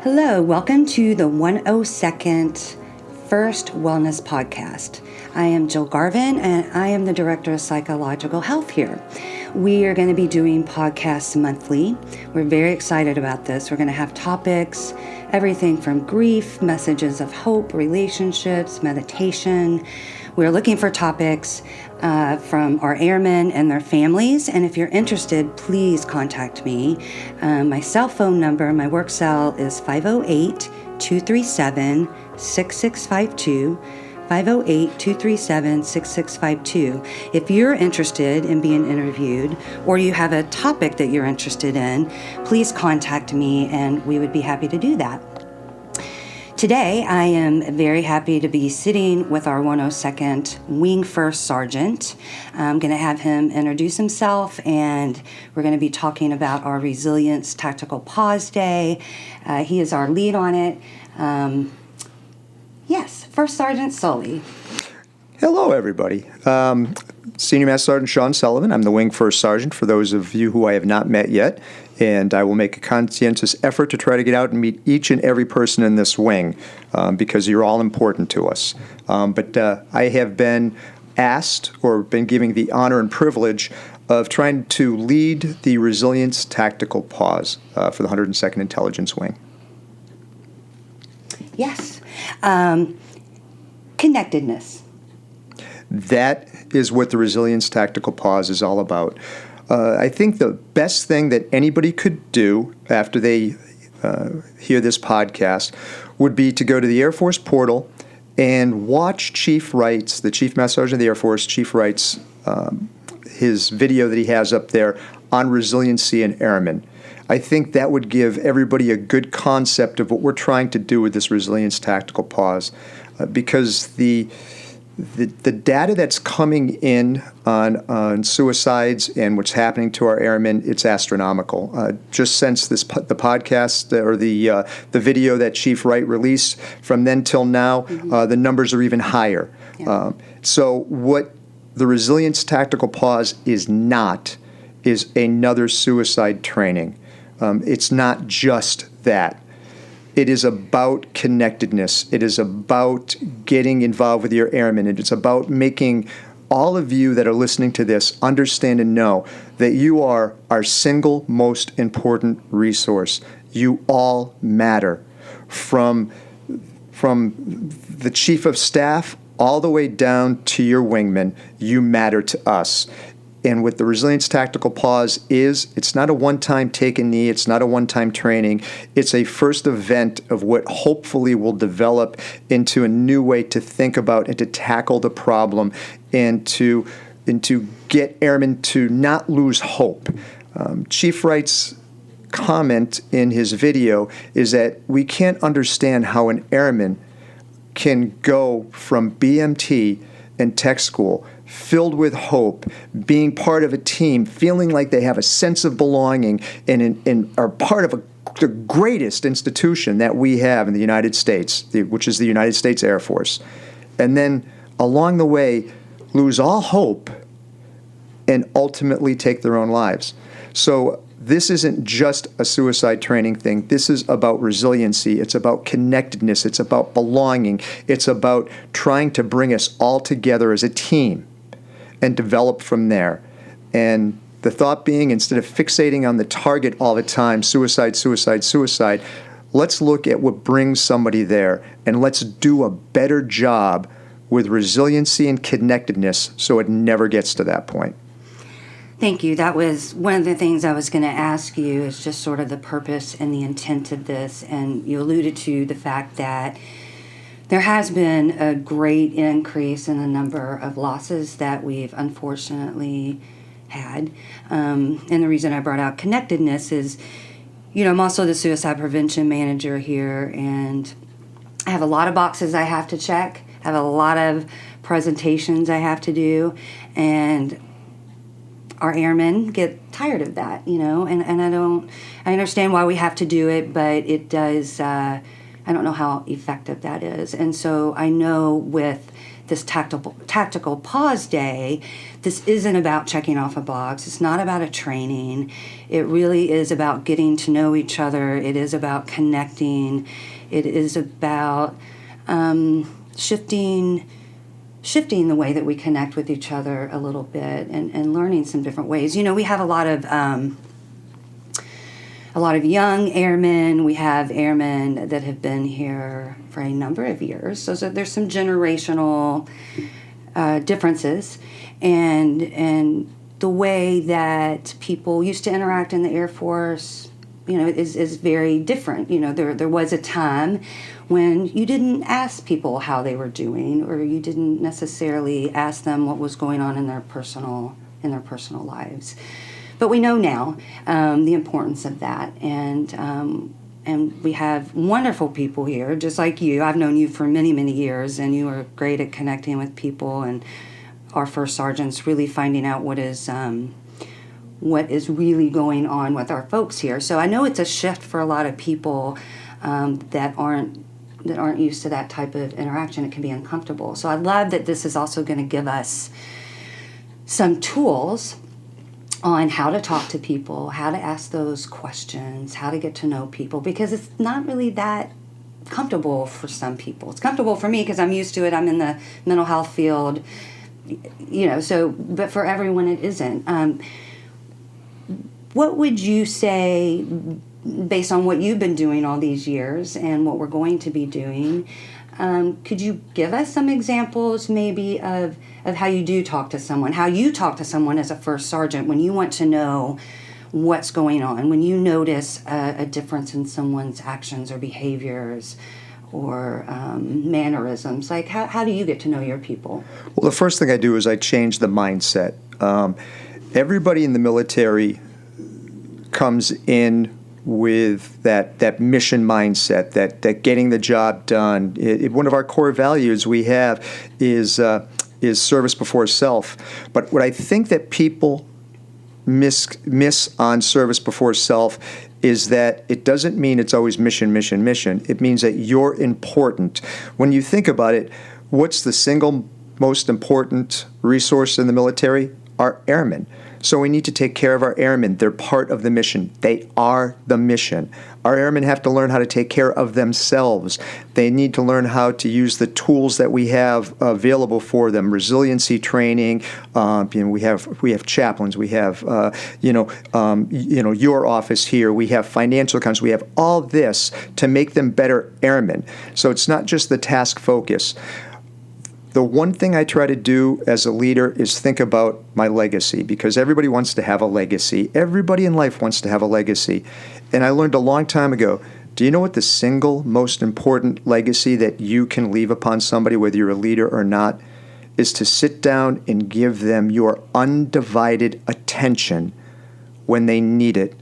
Hello, welcome to the 102nd First Wellness Podcast. I am Jill Garvin, and I am the Director of Psychological Health here. We are going to be doing podcasts monthly. We're very excited about this. We're going to have topics, everything from grief, messages of hope, relationships, meditation. We're looking for topics from our airmen and their families. And if you're interested, please contact me. My cell phone number, my work cell is 508-237-6652. 508-237-6652. If you're interested in being interviewed or you have a topic that you're interested in, please contact me and we would be happy to do that. Today, I am very happy to be sitting with our 102nd Wing First Sergeant. I'm going to have him introduce himself, and we're going to be talking about our Resilience Tactical Pause Day. He is our lead on it. Yes, First Sergeant Sully. Hello, everybody. Senior Master Sergeant Sean Sullivan. I'm the Wing First Sergeant for those of you who I have not met yet, and I will make a conscientious effort to try to get out and meet each and every person in this wing because you're all important to us. But I have been asked or been given the honor and privilege of trying to lead the Resilience Tactical Pause for the 102nd Intelligence Wing. Yes. Connectedness. That is what the Resilience Tactical Pause is all about. I think the best thing that anybody could do after they hear this podcast would be to go to the Air Force portal and watch Chief Wright's, the Chief Master Sergeant of the Air Force, Chief Wright's, his video that he has up there on resiliency and airmen. I think that would give everybody a good concept of what we're trying to do with this Resilience Tactical Pause, because the data that's coming in on suicides and what's happening to our airmen, it's astronomical. Just since the podcast or the video that Chief Wright released, from then till now, the numbers are even higher. Yeah. So what the Resilience Tactical Pause is not is another suicide training. It's not just that. It is about connectedness. It is about getting involved with your airmen. It is about making all of you that are listening to this understand and know that you are our single most important resource. You all matter. From the chief of staff all the way down to your wingman, you matter to us. And what the Resilience Tactical Pause is, it's not a one-time take a knee, it's not a one-time training, it's a first event of what hopefully will develop into a new way to think about and to tackle the problem and to get airmen to not lose hope. Chief Wright's comment in his video is that we can't understand how an airman can go from BMT and tech school filled with hope, being part of a team, feeling like they have a sense of belonging and are part of the greatest institution that we have in the United States, which is the United States Air Force. And then along the way, lose all hope and ultimately take their own lives. So this isn't just a suicide training thing. This is about resiliency. It's about connectedness. It's about belonging. It's about trying to bring us all together as a team and develop from there. And the thought being, instead of fixating on the target all the time, suicide, suicide, suicide, let's look at what brings somebody there, and let's do a better job with resiliency and connectedness so it never gets to that point. Thank you. That was one of the things I was going to ask you, is just sort of the purpose and the intent of this. And you alluded to the fact that there has been a great increase in the number of losses that we've unfortunately had. And the reason I brought out connectedness is, I'm also the suicide prevention manager here, and I have a lot of boxes I have to check. I have a lot of presentations I have to do, and our airmen get tired of that, and I understand why we have to do it, but it does, I don't know how effective that is. And so I know with this tactical pause day, this isn't about checking off a box. It's not about a training. It really is about getting to know each other. It is about connecting. It is about shifting the way that we connect with each other a little bit, and learning some different ways. You know, we have a lot of young airmen. We have airmen that have been here for a number of years. So there's some generational differences, and the way that people used to interact in the Air Force, you know, is very different. You know, there was a time when you didn't ask people how they were doing, or you didn't necessarily ask them what was going on in their personal lives. But we know now the importance of that, and we have wonderful people here, just like you. I've known you for many, many years, and you are great at connecting with people, and our first sergeants really finding out what is really going on with our folks here. So I know it's a shift for a lot of people that aren't used to that type of interaction. It can be uncomfortable. So I love that this is also going to give us some tools on how to talk to people, how to ask those questions, how to get to know people, because it's not really that comfortable for some people. It's comfortable for me because I'm used to it. I'm in the mental health field, you know, so, but for everyone it isn't. What would you say, based on what you've been doing all these years and what we're going to be doing, could you give us some examples maybe of how you do talk to someone, how you talk to someone as a first sergeant when you want to know what's going on, when you notice a difference in someone's actions or behaviors or mannerisms? Like, how do you get to know your people? Well, the first thing I do is I change the mindset. Everybody in the military comes in with that mission mindset, that getting the job done. One of our core values we have is service before self. But what I think that people miss on service before self is that it doesn't mean it's always mission, mission, mission. It means that you're important. When you think about it, what's the single most important resource in the military? Our airmen. So we need to take care of our airmen. They're part of the mission. They are the mission. Our airmen have to learn how to take care of themselves. They need to learn how to use the tools that we have available for them. Resiliency training. We have chaplains. We have your office here. We have financial accounts. We have all this to make them better airmen. So it's not just the task focus. The one thing I try to do as a leader is think about my legacy, because everybody wants to have a legacy. Everybody in life wants to have a legacy. And I learned a long time ago, do you know what the single most important legacy that you can leave upon somebody, whether you're a leader or not, is to sit down and give them your undivided attention when they need it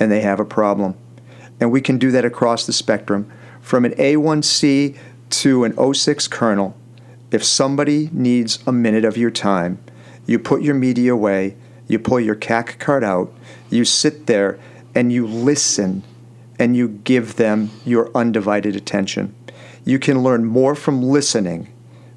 and they have a problem. And we can do that across the spectrum, from an A1C to an 06 colonel. If somebody needs a minute of your time, you put your media away, you pull your CAC card out, you sit there and you listen and you give them your undivided attention. You can learn more from listening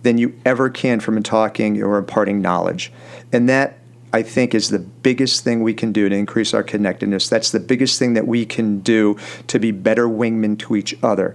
than you ever can from talking or imparting knowledge. And that, I think, is the biggest thing we can do to increase our connectedness. That's the biggest thing that we can do to be better wingmen to each other,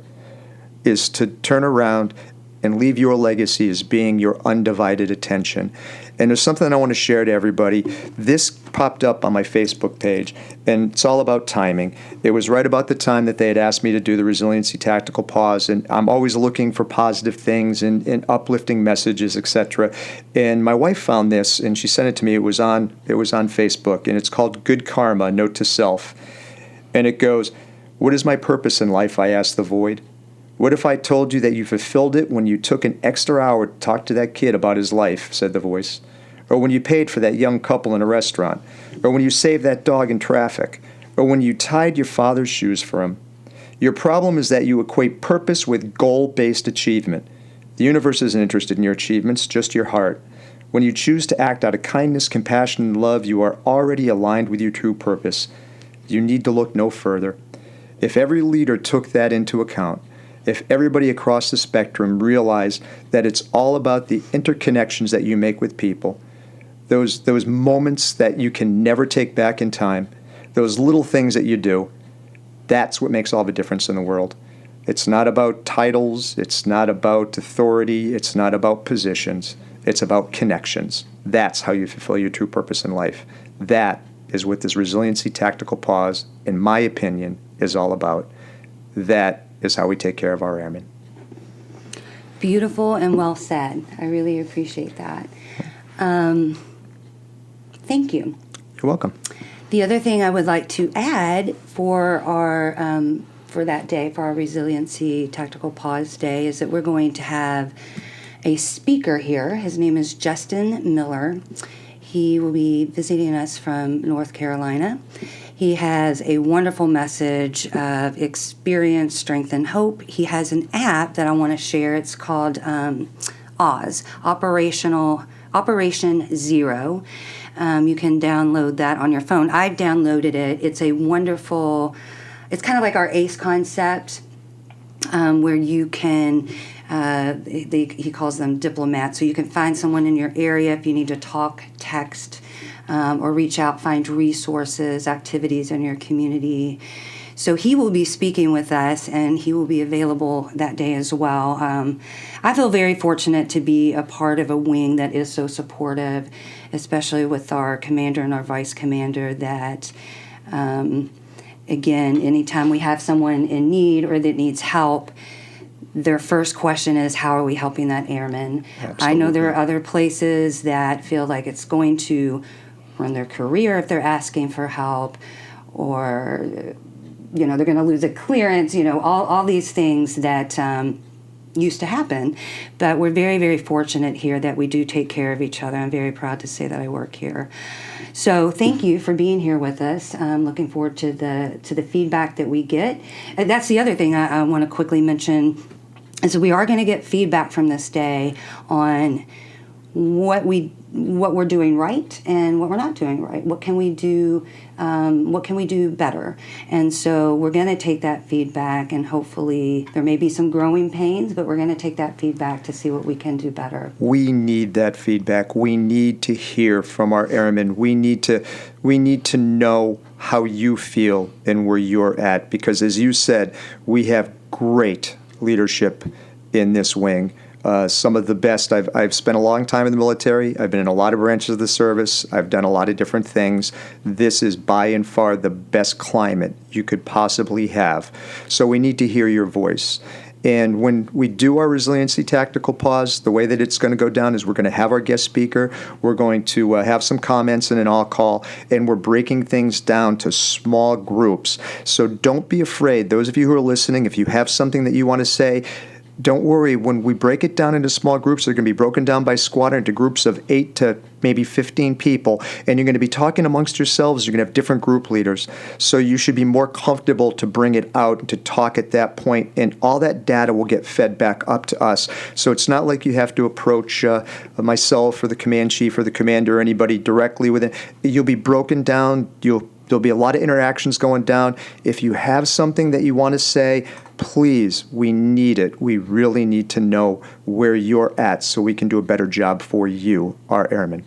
is to turn around and leave your legacy as being your undivided attention. And there's something I want to share to everybody. This popped up on my Facebook page, and it's all about timing. It was right about the time that they had asked me to do the Resiliency Tactical Pause, and I'm always looking for positive things and uplifting messages, etc. And my wife found this, and she sent it to me. It was on Facebook, and it's called Good Karma, Note to Self. And it goes, "What is my purpose in life?" I asked the void. "What if I told you that you fulfilled it when you took an extra hour to talk to that kid about his life," said the voice. "Or when you paid for that young couple in a restaurant. Or when you saved that dog in traffic. Or when you tied your father's shoes for him. Your problem is that you equate purpose with goal-based achievement. The universe isn't interested in your achievements, just your heart. When you choose to act out of kindness, compassion, and love, you are already aligned with your true purpose. You need to look no further." If every leader took that into account, if everybody across the spectrum realized that it's all about the interconnections that you make with people, those moments that you can never take back in time, those little things that you do, that's what makes all the difference in the world. It's not about titles, it's not about authority, it's not about positions, it's about connections. That's how you fulfill your true purpose in life. That is what this resiliency tactical pause, in my opinion, is all about. That is how we take care of our airmen. Beautiful and well said. I really appreciate that. Thank you. You're welcome. The other thing I would like to add for our for that day, for our Resiliency Tactical Pause Day, is that we're going to have a speaker here. His name is Justin Miller. He will be visiting us from North Carolina. He has a wonderful message of experience, strength, and hope. He has an app that I want to share. It's called Oz, Operation Zero. You can download that on your phone. I've downloaded it. It's a wonderful, it's kind of like our ACE concept, where you can, he calls them diplomats, so you can find someone in your area if you need to talk, text, or reach out, find resources, activities in your community. So he will be speaking with us, and he will be available that day as well. I feel very fortunate to be a part of a wing that is so supportive, especially with our commander and our vice commander, that, again, anytime we have someone in need or that needs help, their first question is, how are we helping that airman? Absolutely. I know there are other places that feel like it's going to run their career if they're asking for help, or they're going to lose a clearance, all these things that used to happen. But we're very, very fortunate here that we do take care of each other. I'm very proud to say that I work here. So thank you for being here with us. I'm looking forward to the feedback that we get. And that's the other thing I want to quickly mention, is we are going to get feedback from this day on what we're doing right and what we're not doing right. What can we do? What can we do better? And so we're going to take that feedback, and hopefully there may be some growing pains, but we're going to take that feedback to see what we can do better. We need that feedback. We need to hear from our airmen. We need to know how you feel and where you're at, because as you said, we have great leadership in this wing. Some of the best. I've spent a long time in the military. I've been in a lot of branches of the service. I've done a lot of different things. This is by and far the best climate you could possibly have. So we need to hear your voice. And when we do our resiliency tactical pause, the way that it's going to go down is we're going to have our guest speaker. We're going to have some comments and an all call, and we're breaking things down to small groups. So don't be afraid. Those of you who are listening, if you have something that you want to say, don't worry. When we break it down into small groups, they're going to be broken down by squadron into groups of 8 to maybe 15 people, and you're going to be talking amongst yourselves. You're going to have different group leaders, so you should be more comfortable to bring it out and to talk at that point, and all that data will get fed back up to us. So it's not like you have to approach myself or the command chief or the commander or anybody directly with it. You'll be broken down. There'll be a lot of interactions going down. If you have something that you want to say, please, we need it. We really need to know where you're at so we can do a better job for you, our airmen.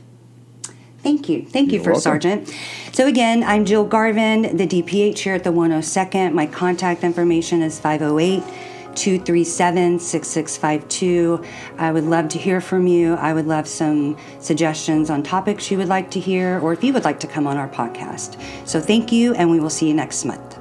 Thank you. Thank you, First Sergeant. So again, I'm Jill Garvin, the DPH here at the 102nd. My contact information is 508-237-6652. I would love to hear from you. I would love some suggestions on topics you would like to hear, or if you would like to come on our podcast. So thank you, and we will see you next month.